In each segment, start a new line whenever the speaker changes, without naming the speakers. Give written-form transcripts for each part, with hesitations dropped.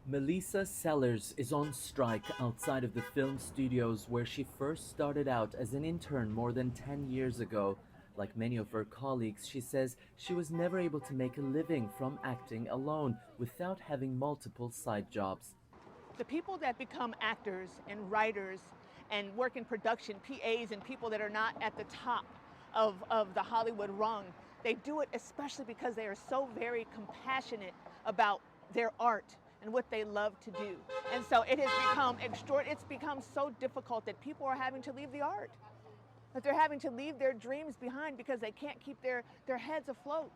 Melissa Sellers is on strike outside of the film studios where she first started out as an intern more than 10 years ago. Like many of her colleagues, she says she was never able to make a living from acting alone without having multiple side jobs.
The people that become actors and writers and work in production, PAs and people that are not at the top of the Hollywood rung, they do it especially because they are so very compassionate about their art and what they love to do. And so it has it's become so difficult that people are having to leave the art, that they're having to leave their dreams behind because they can't keep their heads afloat.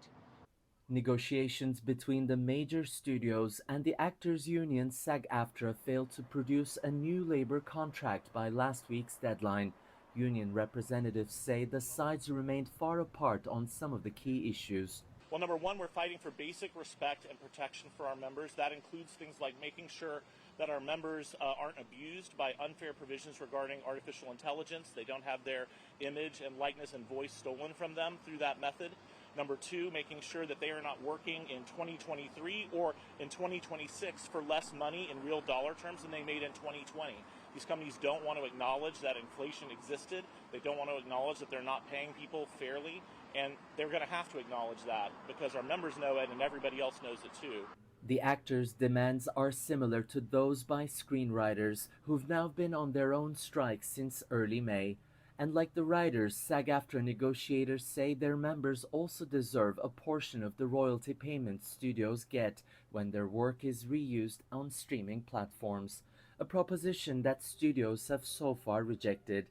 Negotiations between the major studios and the actors' union SAG-AFTRA failed to produce a new labor contract by last week's deadline. Union representatives say the sides remained far apart on some of the key issues.
Well, number one, we're fighting for basic respect and protection for our members. That includes things like making sure that our members aren't abused by unfair provisions regarding artificial intelligence. They don't have their image and likeness and voice stolen from them through that method. Number two, making sure that they are not working in 2023 or in 2026 for less money in real dollar terms than they made in 2020. These companies don't want to acknowledge that inflation existed. They don't want to acknowledge that they're not paying people fairly. And they're going to have to acknowledge that because our members know it and everybody else knows it too.
The actors' demands are similar to those by screenwriters who've now been on their own strike since early May. And like the writers, SAG-AFTRA negotiators say their members also deserve a portion of the royalty payments studios get when their work is reused on streaming platforms, a proposition that studios have so far rejected.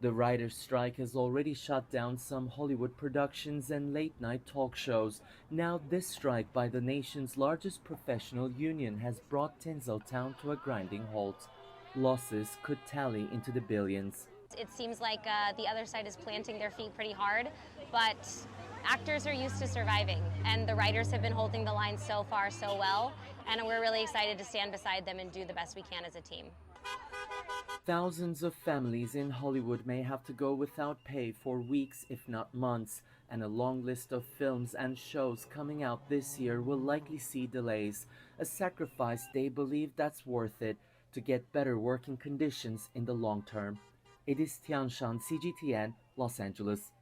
The writers' strike has already shut down some Hollywood productions and late-night talk shows. Now this strike by the nation's largest professional union has brought Tinseltown to a grinding halt. Losses could tally into the billions.
It seems like the other side is planting their feet pretty hard, but actors are used to surviving, and the writers have been holding the line so far so well, and we're really excited to stand beside them and do the best we can as a team.
Thousands of families in Hollywood may have to go without pay for weeks, if not months, and a long list of films and shows coming out this year will likely see delays, a sacrifice they believe that's worth it to get better working conditions in the long term. Ediz, Tiyansan, CGTN, Los Angeles.